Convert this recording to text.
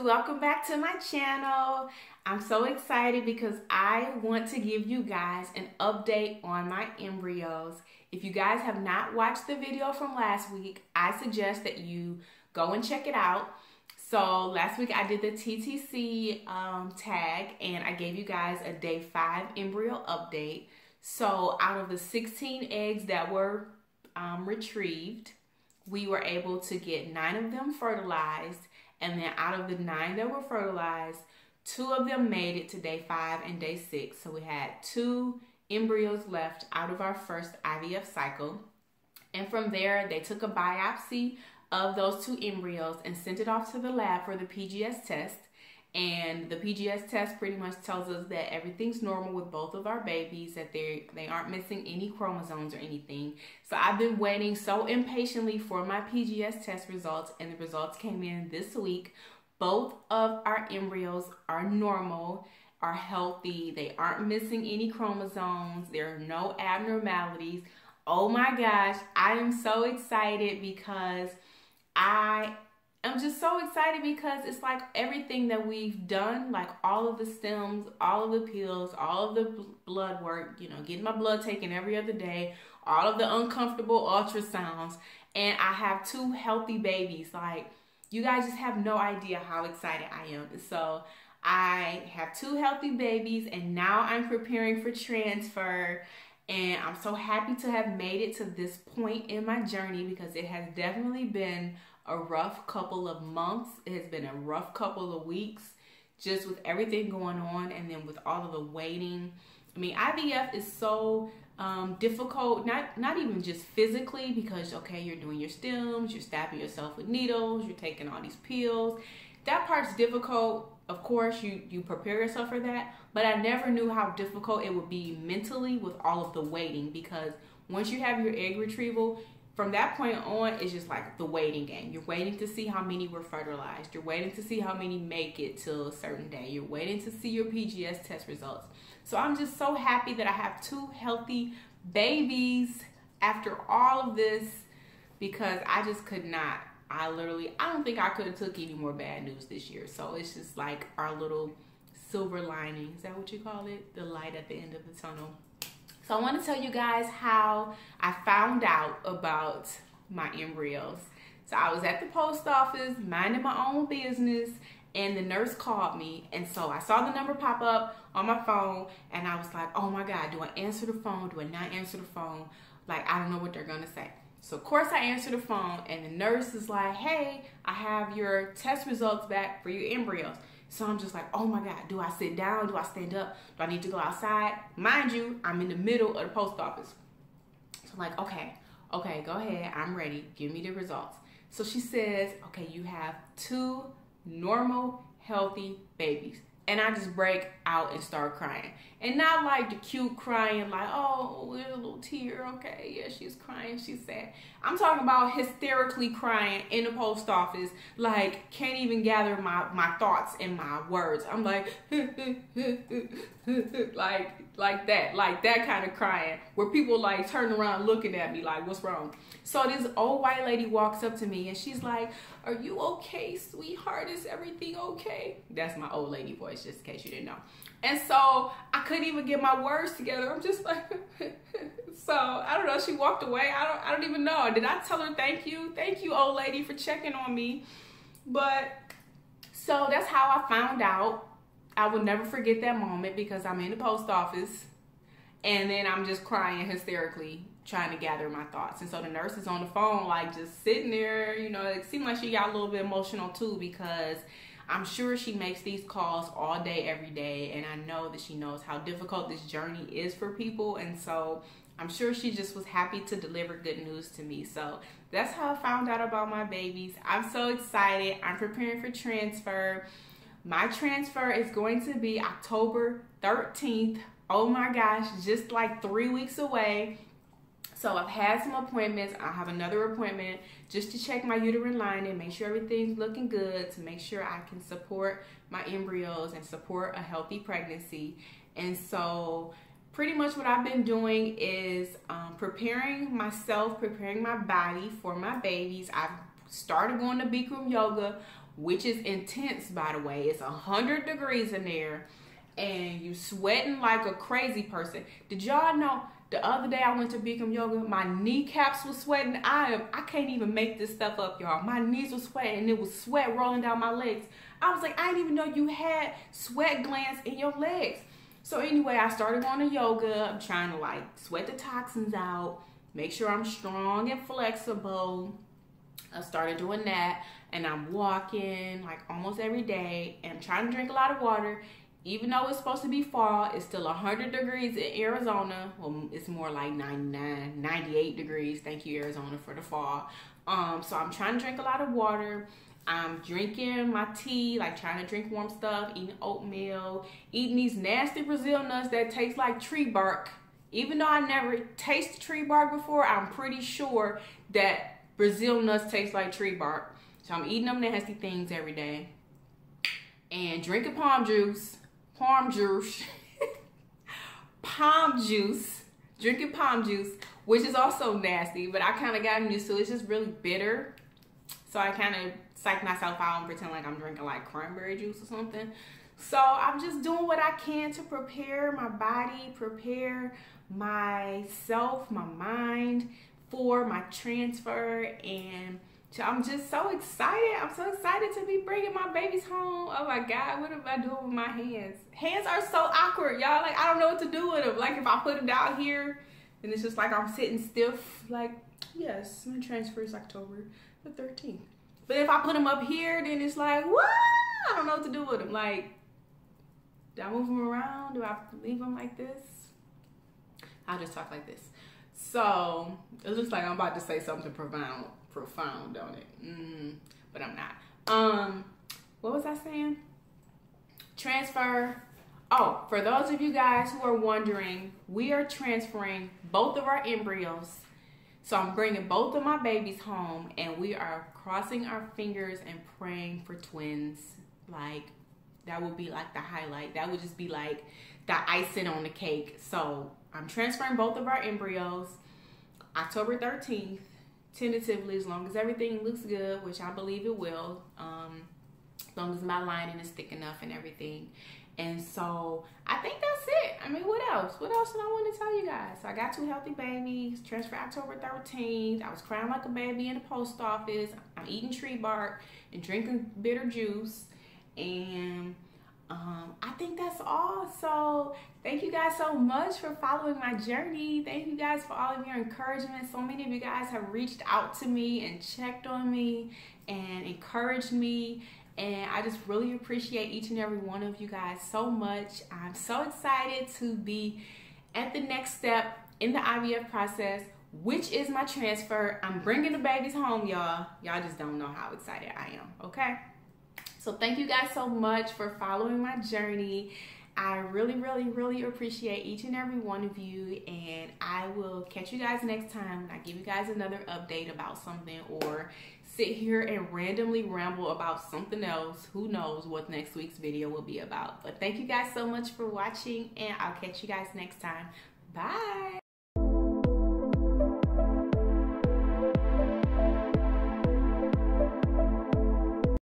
Welcome back to my channel. I'm so excited because I want to give you guys an update on my embryos. If you guys have not watched the video from last week, I suggest that you go and check it out. So last week I did the TTC tag and I gave you guys a day 5 embryo update. So out of the 16 eggs that were retrieved, we were able to get 9 of them fertilized. And then out of the 9 that were fertilized, 2 of them made it to day 5 and day 6. So we had 2 embryos left out of our first IVF cycle. And from there, they took a biopsy of those 2 embryos and sent it off to the lab for the PGS test. And the PGS test pretty much tells us that everything's normal with both of our babies, that they aren't missing any chromosomes or anything. So I've been waiting so impatiently for my PGS test results, and the results came in this week. Both of our embryos are normal, are healthy. They aren't missing any chromosomes. There are no abnormalities. Oh my gosh, I am so excited because I'm just so excited because it's like everything that we've done, like all of the stems, all of the pills, all of the blood work, you know, getting my blood taken every other day, all of the uncomfortable ultrasounds, and I have 2 healthy babies. Like, you guys just have no idea how excited I am. So I have 2 healthy babies, and now I'm preparing for transfer. And I'm so happy to have made it to this point in my journey because it has definitely been a rough couple of months. It has been a rough couple of weeks just with everything going on, and then with all of the waiting. I mean, IVF is so difficult, not even just physically, because okay, you're doing your stems, you're stabbing yourself with needles, you're taking all these pills. That part's difficult. Of course, you prepare yourself for that, but I never knew how difficult it would be mentally with all of the waiting, because once you have your egg retrieval, from that point on, it's just like the waiting game. You're waiting to see how many were fertilized. You're waiting to see how many make it till a certain day. You're waiting to see your PGS test results. So I'm just so happy that I have 2 healthy babies after all of this, because I just could not. I don't think I could have took any more bad news this year. So it's just like our little silver lining. Is that what you call it? The light at the end of the tunnel. So I want to tell you guys how I found out about my embryos. So I was at the post office minding my own business, and the nurse called me, and so I saw the number pop up on my phone, and I was like, oh my God, do I answer the phone? Do I not answer the phone? Like, I don't know what they're gonna say. So of course I answered the phone, and the nurse is like, hey, I have your test results back for your embryos. So I'm just like, oh my God, do I sit down? Do I stand up? Do I need to go outside? Mind you, I'm in the middle of the post office. So I'm like, okay, go ahead. I'm ready. Give me the results. So she says, okay, you have 2 normal, healthy babies. And I just break out and start crying. And not like the cute crying, like, oh, there's a little tear. Okay, yeah, she's crying, she's sad. I'm talking about hysterically crying in the post office, like, can't even gather my thoughts and my words. I'm like, like that kind of crying, where people like turn around looking at me like, what's wrong? So this old white lady walks up to me and she's like, are you okay, sweetheart? Is everything okay? That's my old lady voice, just in case you didn't know. And so I couldn't even get my words together. I'm just like, so I don't know. She walked away. I don't even know. Did I tell her thank you? Thank you, old lady, for checking on me. But so that's how I found out. I will never forget that moment because I'm in the post office and then I'm just crying hysterically, trying to gather my thoughts. And so the nurse is on the phone, like just sitting there, you know, it seemed like she got a little bit emotional too, because I'm sure she makes these calls all day, every day. And I know that she knows how difficult this journey is for people. And so I'm sure she just was happy to deliver good news to me. So that's how I found out about my babies. I'm so excited. I'm preparing for transfer. My transfer is going to be October 13th. Oh my gosh, just like 3 weeks away. So I've had some appointments. I have another appointment just to check my uterine lining, make sure everything's looking good, to make sure I can support my embryos and support a healthy pregnancy. And so pretty much what I've been doing is preparing myself, preparing my body for my babies. I've started going to Bikram yoga, which is intense, by the way. It's 100 degrees in there and you sweating like a crazy person. Did y'all know the other day I went to Bikram yoga, my kneecaps was sweating. I can't even make this stuff up, y'all. My knees were sweating and it was sweat rolling down my legs. I was like, I didn't even know you had sweat glands in your legs. So anyway, I started going to yoga. I'm trying to like sweat the toxins out, make sure I'm strong and flexible. I started doing that, and I'm walking like almost every day, and I'm trying to drink a lot of water. Even though it's supposed to be fall, it's still 100 degrees in Arizona. Well, it's more like 99, 98 degrees. Thank you, Arizona, for the fall. So I'm trying to drink a lot of water. I'm drinking my tea, like trying to drink warm stuff, eating oatmeal, eating these nasty Brazil nuts that taste like tree bark. Even though I never tasted tree bark before, I'm pretty sure that Brazil nuts taste like tree bark. So I'm eating them nasty things every day. And drinking palm juice, drinking palm juice, which is also nasty, but I kind of gotten used to it. It's just really bitter. So I kind of psych myself out and pretend like I'm drinking like cranberry juice or something. So I'm just doing what I can to prepare my body, prepare myself, my mind for my transfer. And so I'm just so excited. I'm so excited to be bringing my babies home. Oh my God, what am I doing with my hands? Hands are so awkward, y'all. Like, I don't know what to do with them. Like, if I put them down here, and it's just like I'm sitting stiff. Like, yes, my transfer is October the 13th. But if I put them up here, then it's like, what? I don't know what to do with them. Like, do I move them around? Do I leave them like this? I'll just talk like this. So it looks like I'm about to say something profound, don't it? But I'm not. What was I saying? Transfer. Oh, for those of you guys who are wondering, we are transferring both of our embryos. So I'm bringing both of my babies home, and we are crossing our fingers and praying for twins. Like, that would be like the highlight. That would just be like the icing on the cake. So I'm transferring both of our embryos October 13th, tentatively, as long as everything looks good, which I believe it will, as long as my lining is thick enough and everything. And so I think that's it. I mean, what else? What else did I want to tell you guys? So I got 2 healthy babies, transferred October 13th. I was crying like a baby in the post office. I'm eating tree bark and drinking bitter juice. And I think that's all. So thank you guys so much for following my journey. Thank you guys for all of your encouragement. So many of you guys have reached out to me and checked on me and encouraged me. And I just really appreciate each and every one of you guys so much. I'm so excited to be at the next step in the IVF process, which is my transfer. I'm bringing the babies home, y'all. Y'all just don't know how excited I am, okay? So thank you guys so much for following my journey. I really, really, really appreciate each and every one of you. And I will catch you guys next time when I give you guys another update about something, or sit here and randomly ramble about something else. Who knows what next week's video will be about. But thank you guys so much for watching, and I'll catch you guys next time. Bye.